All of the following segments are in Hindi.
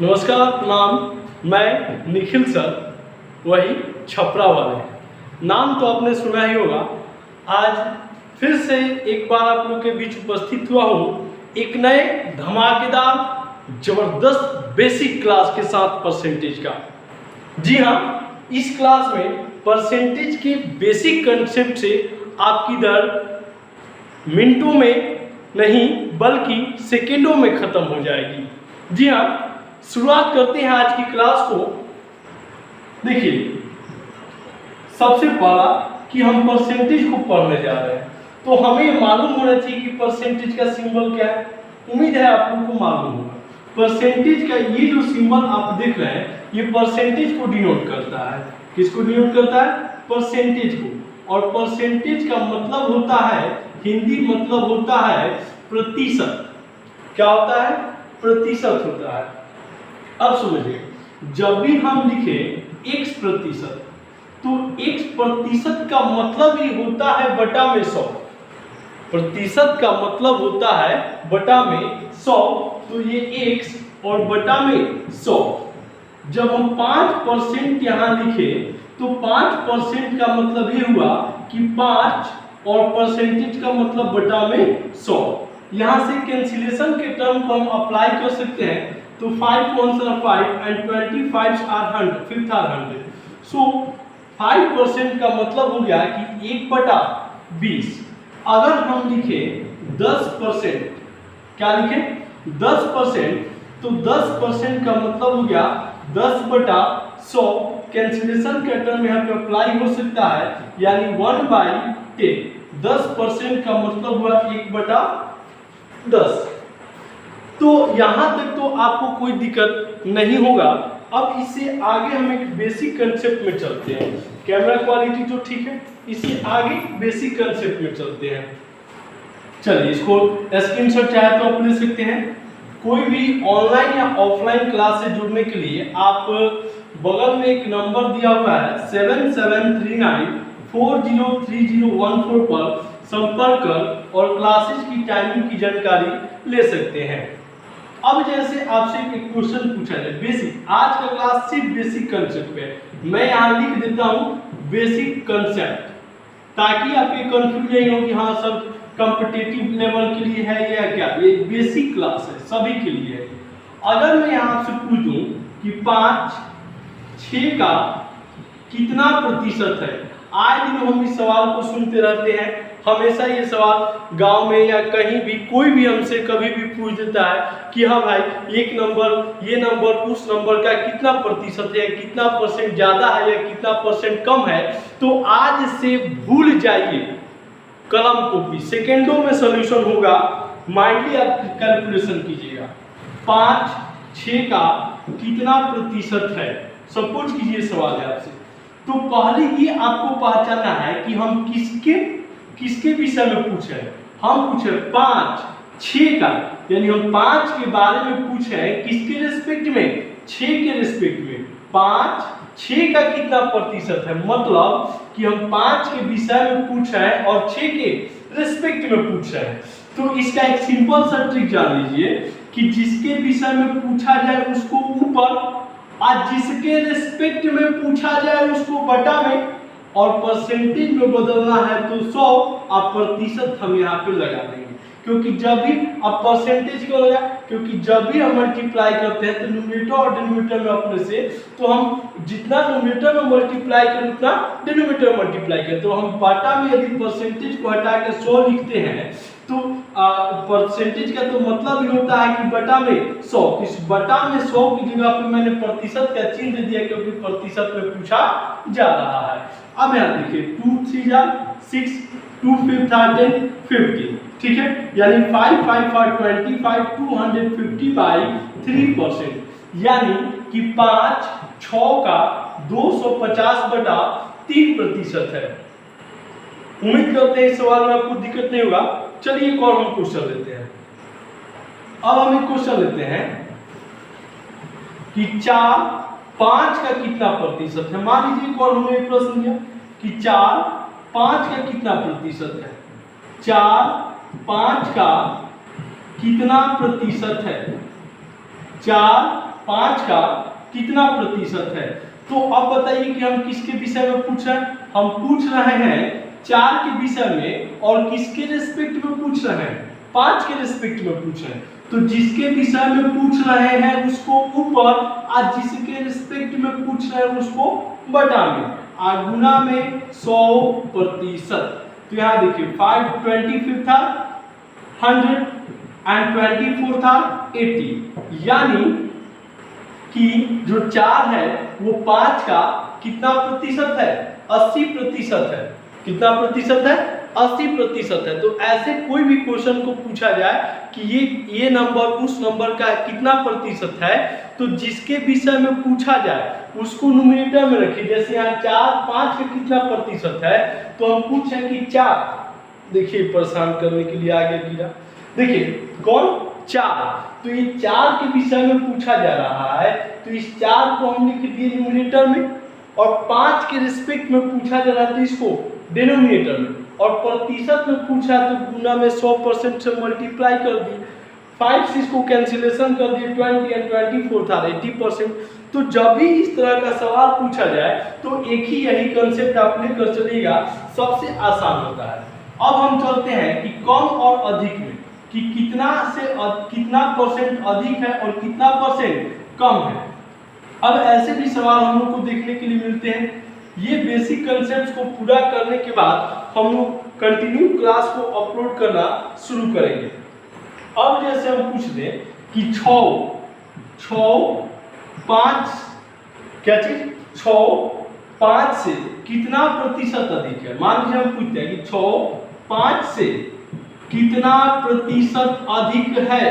नमस्कार, प्रणाम। मैं निखिल सर, वही छपरा वाले। नाम तो आपने सुना ही होगा। आज फिर से एक बार आप लोग के बीच उपस्थित हुआ हूँ एक नए धमाकेदार जबरदस्त बेसिक क्लास के साथ परसेंटेज का। जी हाँ, इस क्लास में परसेंटेज के बेसिक कंसेप्ट से आपकी दर मिनटों में नहीं बल्कि सेकेंडों में खत्म हो जाएगी। जी हाँ, शुरुआत करते हैं आज की क्लास को। देखिए, सबसे पहला कि हम परसेंटेज को पढ़ने जा रहे हैं तो हमें मालूम होना चाहिए कि परसेंटेज का सिंबल क्या है। उम्मीद है आप लोगों को मालूम होगा। परसेंटेज का ये जो सिंबल आप देख रहे हैं ये परसेंटेज को डिनोट करता है। किसको डिनोट करता है? परसेंटेज को। और परसेंटेज का मतलब होता है, हिंदी मतलब होता है प्रतिशत। क्या होता है? प्रतिशत होता है। अब समझिए, जब भी हम लिखें x प्रतिशत तो x प्रतिशत का मतलब ही होता है बटा में 100। प्रतिशत का मतलब होता है बटा में 100, तो ये x और बटा में 100। जब हम 5% यहाँ लिखे तो 5% का मतलब ये हुआ कि 5 और परसेंटेज का मतलब बटा में 100। यहाँ से कैंसिलेशन के टर्म को हम अप्लाई कर सकते हैं। तो 5 ones are 5 and 25 are 100, 5th are 100. So 5% का मतलब हो गया कि 1/20। अगर हम लिखे 10%, क्या लिखे? 10%, तो 10% का मतलब हो गया 10/100। कैंसिलेशन का टर्म यहाँ पे अप्लाई हो सकता है, यानी 1/10। 10% का मतलब हुआ 1/10। तो यहाँ तक तो आपको कोई दिक्कत नहीं होगा। अब इससे आगे हम एक बेसिक कंसेप्ट में चलते हैं। कैमरा क्वालिटी तो ठीक है, इससे आगे बेसिक कंसेप्ट में चलते हैं। चलिए, इसको स्क्रीनशॉट चाहे तो आप ले सकते हैं। कोई भी ऑनलाइन या ऑफलाइन क्लास से जुड़ने के लिए आप बगल में एक नंबर दिया हुआ है 7739403014 पर संपर्क कर और क्लासेस की टाइमिंग की जानकारी ले सकते हैं। अब जैसे आपसे एक क्वेश्चन पूछा जाए बेसिक, आज का क्लास सिर्फ बेसिक कंसेप्ट पे है। मैं यहाँ लिख देता हूँ बेसिक कंसेप्ट, ताकि आपके कंफ्यूज नहीं हो कि हाँ सब कॉम्पिटिटिव लेवल के लिए है या क्या। ये बेसिक क्लास है, सभी के लिए है। अगर मैं यहाँ आपसे पूछ दूं कि 5/6 का कितना प्रतिशत है, आए दिन हम इस सवाल को सुनते रहते हैं। हमेशा ये सवाल गांव में या कहीं भी कोई भी हमसे कभी भी पूछ देता है कि हाँ भाई, एक नंबर, ये नंबर उस नंबर का कितना प्रतिशत है, कितना परसेंट ज़्यादा है या कितना परसेंट कम है। तो आज से भूल जाइए कलम कॉपी, सेकेंडों में सॉल्यूशन होगा। माइंडली आप कैलकुलेशन कीजिएगा। 5/6 का कितना प्रतिशत है, सपोज कीजिए सवाल है आपसे। तो पहले ये आपको पहचानना है कि हम किसके विषय में पूछे हैं। हम पूछे 5/6 का, यानी हम 5 के बारे में पूछे हैं। किसके रिस्पेक्ट में? 6 के रिस्पेक्ट में। 5/6 का कितना प्रतिशत है, मतलब कि हम 5 के विषय में पूछे हैं और 6 के रिस्पेक्ट में पूछे हैं। तो इसका एक सिंपल सा ट्रिक जान लीजिए कि जिसके विषय में पूछा जाए उसको ऊपर और जिसके रिस्पेक्ट में पूछा जाए उसको बटा में, और परसेंटेज में बदलना है तो 100 और प्रतिशत हम यहाँ पे लगा देंगे। क्योंकि जब भी अब परसेंटेज को लगा, क्योंकि जब भी हम मल्टीप्लाई करते हैं तो न्यूमरेटर और डिनोमिनेटर में अपने से, तो हम जितना न्यूमरेटर में मल्टीप्लाई करें उतना डिनोमिनेटर मल्टीप्लाई करें। तो हम बटा में यदि परसेंटेज को हटा के 100 लिखते हैं तो परसेंटेज का तो मतलब ही होता है कि बटा में 100। इस बटा में 100 की जगह पे मैंने प्रतिशत का चिन्ह दे दिया, क्योंकि प्रतिशत में पूछा जा रहा है। अब यहाँ देखिए 2 3 जा 6, 2 5 10 50, ठीक है। यानी 5 5 for 25, 250/3%, यानी कि 5/6 का 250/3% है। उम्मीद करते हैं इस सवाल में आपको दिक्कत नहीं होगा। चलिए एक और हम क्वेश्चन लेते हैं। अब हम एक क्वेश्चन लेते हैं कि 4/5 का कितना प्रतिशत है। मान लीजिए एक और हमने एक प्रश्न दिया कि 4/5 का कितना प्रतिशत है। 4/5 का कितना प्रतिशत है? 4 5 का कितना प्रतिशत है। तो अब बताइए कि हम किसके विषय में पूछ रहे हैं, हम पूछ रहे हैं 4 के विषय में, और किसके रिस्पेक्ट में पूछ रहे हैं, 5 के रिस्पेक्ट में पूछ रहे हैं। तो जिसके विषय में पूछ रहे हैं उसको ऊपर, और जिसके रिस्पेक्ट में पूछ रहे हैं उसको बटा में, और गुना में 100%। तो यहाँ देखिए 525 था 100 एंड 24 था 80, यानी कि जो 4 है वो 5 का कितना प्रतिशत है, 80% है। कितना प्रतिशत है, 80% है। तो ऐसे कोई भी क्वेश्चन को पूछा जाए कि ये नंबर उस नंबर का कितना प्रतिशत है, तो जिसके विषय में पूछा जाए उसको न्यूमरेटर में रखिए। जैसे यहाँ 4 5 का कितना प्रतिशत है, तो हम पूछें कि 4, देखिए परेशान करने के लिए आगे गिरा, देखिए कौन 4, तो ये 4 के विषय में पूछा जा रहा है, तो इस 4 को हम लिख दिए न्यूमरेटर में, और 5 के रिस्पेक्ट में पूछा जा रहा है तो इसको डिनोमिनेटर में, और प्रतिशत में पूछा तो गुना में 100% से मल्टीप्लाई कर दिए, 5 से इसको कैंसिलेशन कर दिए, 20 एंड 24 था 80%। तो जब भी इस तरह का सवाल पूछा जाए तो एक ही यही कंसेप्ट आप लेकर चलिएगा, सबसे आसान होता है। अब हम चलते हैं कि कम और अधिक में, कि कितना परसेंट अधिक है और कितना परसेंट कम है। अब ऐसे भी सवाल हम लोग को देखने के लिए मिलते हैं। ये बेसिक कंसेप्ट को पूरा करने के बाद हम लोग कंटिन्यू क्लास को अपलोड करना शुरू करेंगे। अब जैसे हम पूछ दें कि 6 5 क्या चीज 6 5 से कितना प्रतिशत अधिक है। मान लीजिए हम पूछते हैं कि 6 5 से कितना प्रतिशत अधिक है,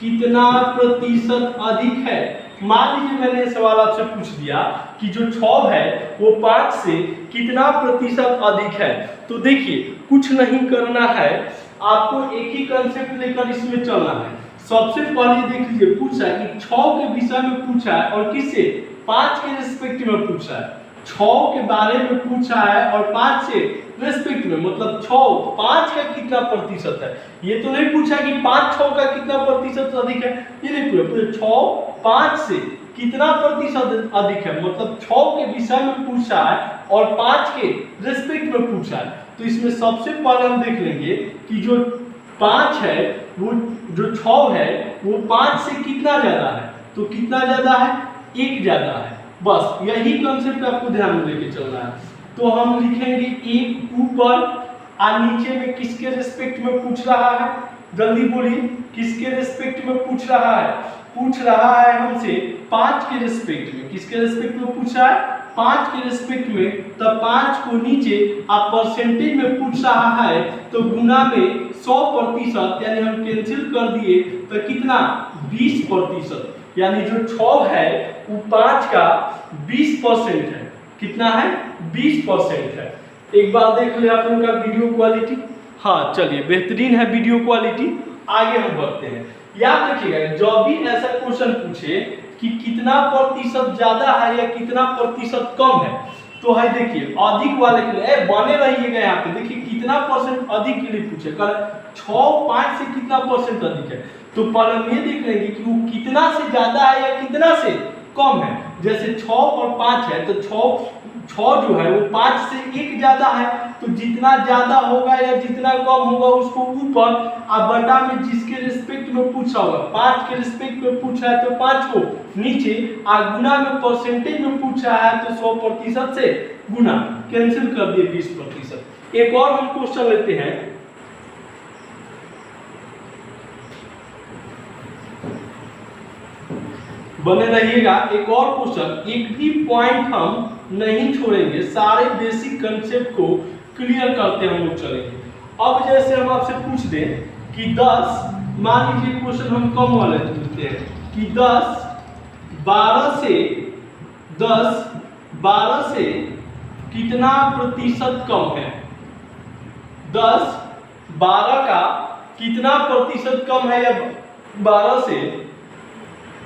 कितना प्रतिशत अधिक है। मान लीजिए मैंने सवाल आपसे पूछ दिया कि जो 6 है वो 5 से कितना प्रतिशत अधिक है। तो देखिए कुछ नहीं करना है, आपको एक ही कंसेप्ट लेकर इसमें चलना है। सबसे पहले देख लीजिए पूछा है कि 6 के विषय में पूछा है और किससे, 5 के रिस्पेक्ट में पूछा है। 6 के बारे में पूछा है और 5 से रिस्पेक्ट में, मतलब 6 5 का कितना प्रतिशत है। ये तो नहीं पूछा कि 5 6 का कितना प्रतिशत अधिक है, ये नहीं पूछा। 6 5 से कितना प्रतिशत अधिक है, मतलब 6 के विषय में पूछा है और 5 के रिस्पेक्ट में पूछा है। तो इसमें सबसे पहले हम देख लेंगे कि जो 5 है वो, जो 6 है वो 5 से कितना ज्यादा है। तो कितना ज्यादा है, 1 ज्यादा है। बस यही कंसेप्ट आपको ध्यान में लेके चलना है। तो हम लिखेंगे 1 ऊपर और नीचे में किसके रिस्पेक्ट में पूछ रहा है, जल्दी बोलिए किसके रिस्पेक्ट में पूछ रहा है। पूछ रहा है हमसे 5 के रिस्पेक्ट में। किसके रिस्पेक्ट में पूछा है, 5 के रिस्पेक्ट में। तब 5 को नीचे आप परसेंटेज में पूछ रहा है तो गुना में 100%, यानी हम कैंसिल कर दिए तो कितना 20%, यानी जो 6 है वो 5 का 20% है। कितना है, 20% है। एक बार देख ले आप लोगों का वीडियो क्वालिटी। हाँ चलिए बेहतरीन है वीडियो क्वालिटी। आगे हम बढ़ते हैं। याद रखिएगा जब भी ऐसा क्वेश्चन पूछे कि कितना प्रतिशत ज्यादा है या कितना प्रतिशत कम है, तो है देखिए अधिक वाले के लिए बने रहिएगा। यहाँ पे देखिए कितना परसेंट अधिक के लिए पूछे, कल 6 5 से कितना परसेंट अधिक है। तो पहले हम ये देख लेंगे कि वो कितना से ज्यादा है या कितना से कम है। जैसे 6 और 5 है तो 6 जो है वो 5 से 1 ज्यादा है, तो जितना ज्यादा होगा या जितना कम होगा उसको ऊपर और बटा में जिसके रिस्पेक्ट में पूछा होगा। 5 के रिस्पेक्ट में पूछा है तो 5 को नीचे, और गुना में परसेंटेज में पूछा है तो 100% से गुना, कैंसिल कर दिए 20%। एक और हम क्वेश्चन लेते हैं। बने रहिएगा, एक और क्वेश्चन, एक भी पॉइंट हम नहीं छोड़ेंगे, सारे बेसिक कंसेप्ट को क्लियर करते हम लोग चलेंगे। अब जैसे हम आपसे पूछ दें कि 10, मान लीजिए क्वेश्चन हम कम वाले पूछते हैं कि 10 12 से कितना प्रतिशत कम है। 10 12 का कितना प्रतिशत कम है या 12 से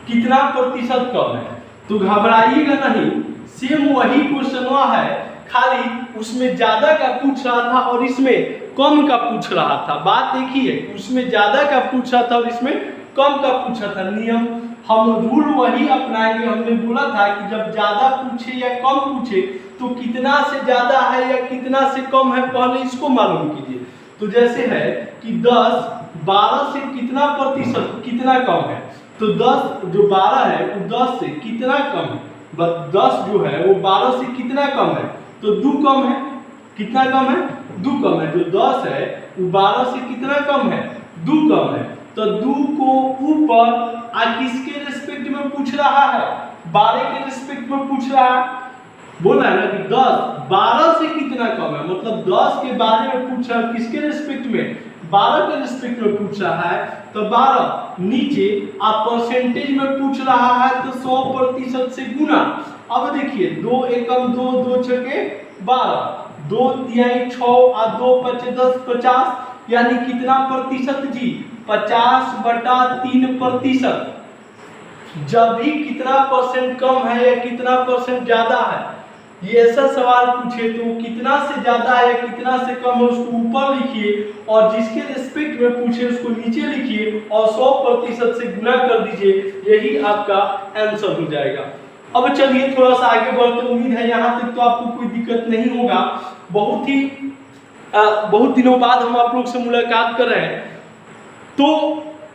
कितना प्रतिशत कम है। तो घबराइएगा नहीं, सेम वही क्वेश्चन है, खाली उसमें ज्यादा का पूछ रहा था और इसमें कम का पूछ रहा था। बात एक ही है, उसमें ज्यादा का पूछा था और इसमें कम का पूछा था। नियम हम रूल वही अपनाएंगे। हमने बोला था कि जब ज्यादा पूछे या कम पूछे तो कितना से ज्यादा है या कितना से कम है पहले इसको मालूम कीजिए। तो जैसे है कि 10 12 से कितना प्रतिशत कितना कम है, तो 10 जो 12 है वो 10 से कितना कम है, 10 जो है वो 12 से कितना कम है, तो 2 कम है। कितना कम है? 2 कम है। जो 10 है वो 12 से कितना कम है, 2 कम है। तो 2 को ऊपर किसके रिस्पेक्ट में पूछ रहा है, 12 के रिस्पेक्ट में पूछ रहा है। बोल रहा है ना कि 10 12 से कितना कम है, मतलब 10 के बारे में पूछ रहा है, किसके रिस्पेक्ट में, 12 के रिस्पेक्ट में पूछ रहा है। तो 12 नीचे आप परसेंटेज में पूछ रहा है तो 100% से गुना। अब देखिए 2 एकम 2, 2 छके 12, 2 तिहाई 6 और 2 पचे 10, 50, यानी कितना प्रतिशत जी, 50/3%। जब भी कितना परसेंट कम है या कितना परसेंट ज्यादा है, ये ऐसा सवाल पूछे तो कितना से ज्यादा है या कितना से कम है उसको ऊपर लिखिए और जिसके रिस्पेक्ट में पूछे उसको नीचे लिखिए और 100% से गुना कर दीजिए, यही आपका आंसर हो जाएगा। अब चलिए थोड़ा सा आगे बढ़ते, उम्मीद है यहाँ तक तो आपको कोई दिक्कत नहीं होगा। बहुत दिनों बाद हम आप लोग से मुलाकात कर रहे हैं, तो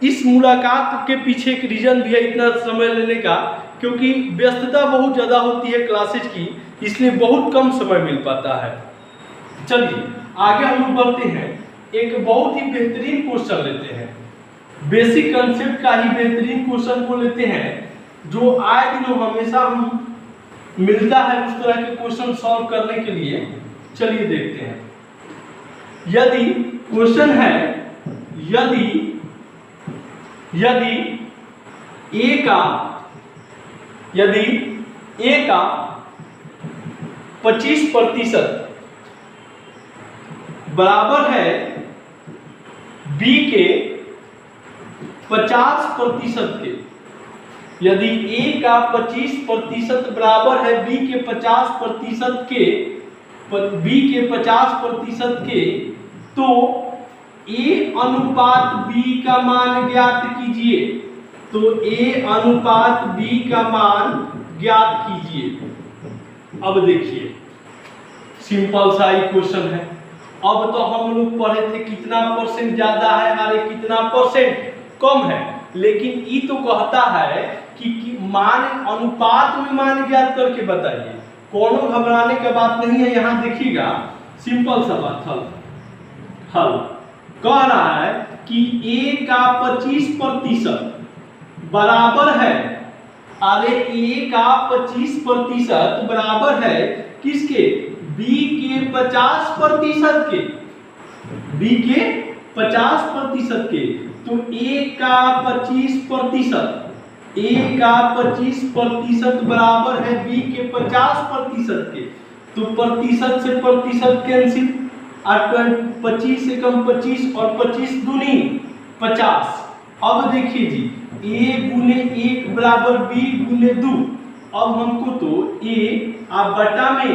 इस मुलाकात के पीछे एक रीजन भी है इतना समय लेने का, क्योंकि व्यस्तता बहुत ज़्यादा होती है क्लासेज की, इसलिए बहुत कम समय मिल पाता है। चलिए आगे हम लोग बढ़ते हैं, एक बहुत ही बेहतरीन क्वेश्चन लेते हैं, बेसिक कंसेप्ट का ही बेहतरीन क्वेश्चन को लेते हैं जो आए दिनों हमेशा हम मिलता है उस तरह के क्वेश्चन सॉल्व करने के लिए। चलिए देखते हैं। यदि क्वेश्चन है, यदि ए का 25% बराबर है बी के 50% के, यदि ए का 25% बराबर है बी के 50% के, तो ए अनुपात बी का मान ज्ञात कीजिए। तो ए अनुपात बी का मान ज्ञात कीजिए। अब देखिए सिंपल सा ही क्वेश्चन है। अब तो हम लोग पढ़े थे कितना परसेंट ज्यादा है और कितना परसेंट कम है, लेकिन ये तो कहता है कि मान अनुपात में मान ज्ञात करके बताइए। कोनो घबराने की बात नहीं है, यहाँ देखिएगा सिंपल सा बात हल कह रहा है कि ए का 25% बराबर है, अरे ए का 25% बराबर है किसके, बी के 50% के, बी के 50% के। तो ए का 25% बराबर है बी के 50% के। तो प्रतिशत से प्रतिशत कैंसिल, 25 से कम 25 और 25 दूनी 50। अब देखिए जी, a गुने 1 बराबर b गुने 2। अब हमको तो a बटा में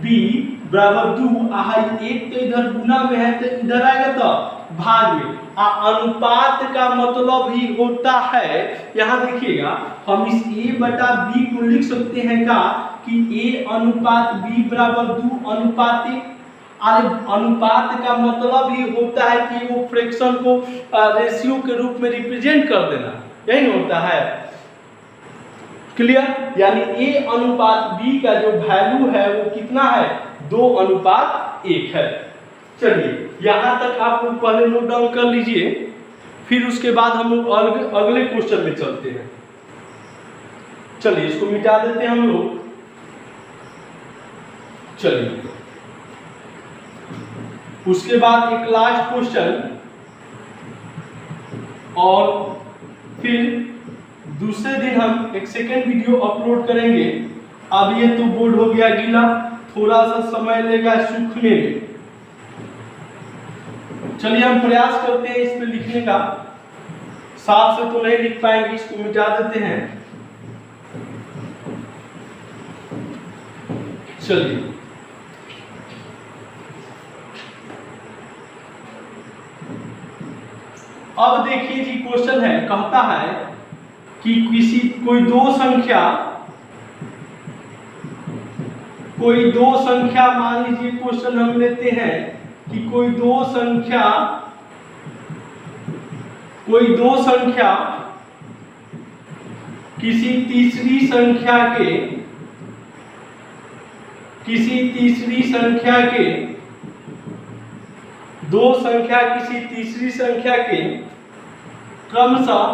b बराबर 2, 1 तो इधर गुना में है तो इधर आएगा तो भाग में। अनुपात का मतलब ही होता है, यहाँ देखिएगा हम इस a बटा b को लिख सकते हैं का कि a अनुपात b बराबर 2 अनुपात 1। अनुपात का मतलब ही होता है कि वो फ्रैक्शन को रेशियो के रूप में रिप्रेजेंट कर देना, यही होता है। क्लियर? यानी a अनुपात b का जो वैल्यू है वो कितना है, 2:1 है। चलिए यहाँ तक आप लोग पहले नोट डाउन कर लीजिए, फिर उसके बाद हम लोग अगले क्वेश्चन में चलते हैं। चलिए इसको मिटा देते हैं हम लोग। चलिए उसके बाद एक लास्ट क्वेश्चन और फिर दूसरे दिन हम एक सेकेंड वीडियो अपलोड करेंगे। अब ये तो बोर्ड हो गया गीला, थोड़ा सा समय लेगा सूखने में। चलिए हम प्रयास करते हैं इस पे लिखने का, साफ से तो नहीं लिख पाएंगे, इसको मिटा देते हैं। चलिए अब देखिए जी, क्वेश्चन है, कहता है कि कोई दो संख्या मान लीजिए क्वेश्चन हम लेते हैं कि कोई दो संख्या किसी तीसरी संख्या के दो संख्या किसी तीसरी संख्या के क्रमशः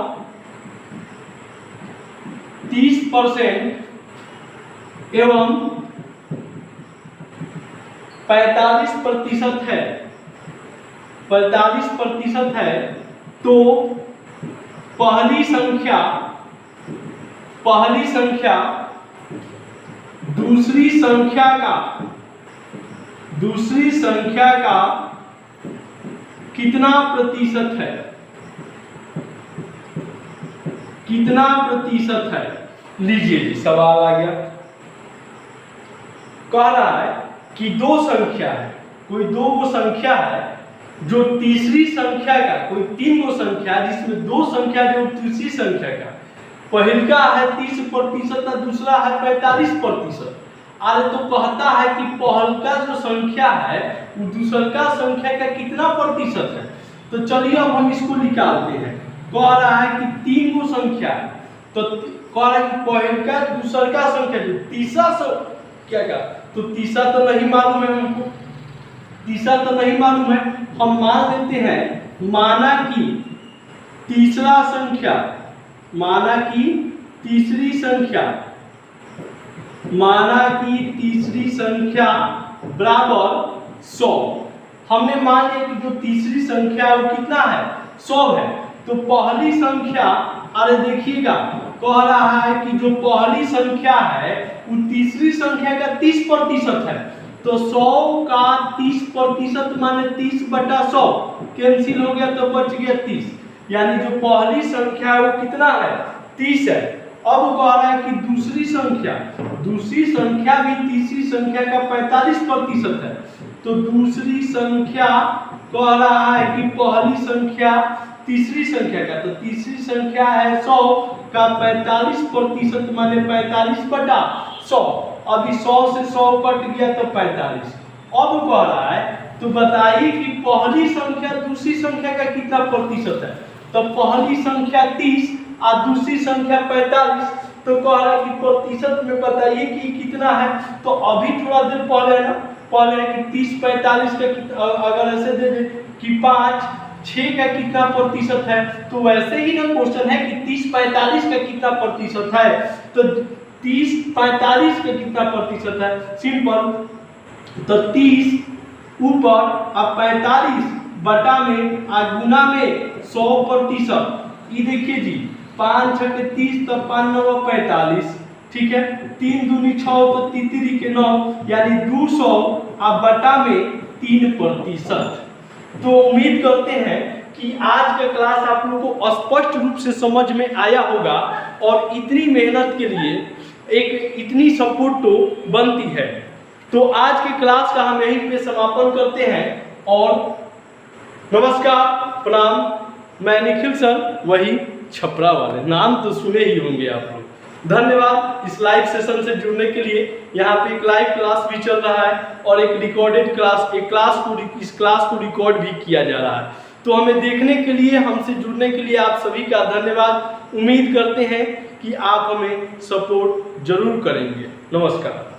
30% एवं 45% है तो पहली संख्या दूसरी संख्या का कितना प्रतिशत है। लीजिए जी सवाल आ गया। कह रहा है कि दो संख्या है, कोई दो वो संख्या है जो तीसरी संख्या का, कोई तीन गो संख्या जिसमें दो संख्या जो तीसरी संख्या का पहला है 30% और दूसरा है 45%। अरे तो कहता है कि पहला जो संख्या है वो दूसरा संख्या का कितना प्रतिशत है। तो चलिए अब हम इसको निकालते हैं। कह रहा है कि तीन गो संख्या है, तो कह रहा है कि पहला दूसरा संख्या जो तीसरा संख्या का, तो तीसरा तो नहीं मालूम है हमको, हम मान लेते हैं माना कि तीसरी संख्या बराबर 100। हमने मान लिया कि जो तीसरी संख्या वो कितना है 100 है। तो पहली संख्या, अरे देखिएगा कह रहा है कि जो पहली संख्या है वो तीसरी संख्या का 30% है। तो 100 का 30% माने 30/100 कैंसिल हो गया तो बच गया 30, यानी जो पहली संख्या है वो कितना है 30 है। अब कह रहा है कि दूसरी संख्या भी तीसरी संख्या का 45% है। तो दूसरी संख्या कह रहा है कि पहली संख्या तीसरी संख्या का, तो तीसरी संख्या है 100 का 45% माने 45/100। अभी 100 से 100 कट गया तो 45। अब कह रहा है तो बताइए कि पहली संख्या दूसरी संख्या का कितना प्रतिशत है। तो पहली संख्या 30 और दूसरी संख्या 45। तो कह रहा है कि प्रतिशत में बताइए कि कितना है। तो अभी थोड़ा देर पहले है कि 30-45 का अगर ऐसे दे दे कि 5-6 का कितना प्रतिशत है, तो वैसे ही ना क्वेश्चन है कि 30-45 का कितना प्रतिशत है। तो 30-45 का कितना प्रतिशत है, सिंपल। तो 30 ऊपर और 45 बटा में और गुना में 100%। ये देखिए जी 5-6 के 30 तो 5-9 45, ठीक है। 3 दूनी 6 तो 3 के 9, यानी 200 और बटा में 3%। तो उम्मीद करते हैं कि आज का क्लास आप लोगों को स्पष्ट रूप से समझ में आया होगा और इतनी मेहनत के लिए इतनी सपोर्ट तो बनती है। तो आज के क्लास का हम यहीं पे समापन करते हैं और नमस्कार, प्रणाम। मैं निखिल सर, वही छपरा वाले, नाम तो सुने ही होंगे आप लोग। धन्यवाद इस लाइव सेशन से जुड़ने के लिए। यहाँ पे एक लाइव क्लास भी चल रहा है और एक रिकॉर्डेड क्लास, इस क्लास को रिकॉर्ड भी किया जा रहा है। तो हमें देखने के लिए, हमसे जुड़ने के लिए आप सभी का धन्यवाद। उम्मीद करते हैं कि आप हमें सपोर्ट जरूर करेंगे। नमस्कार।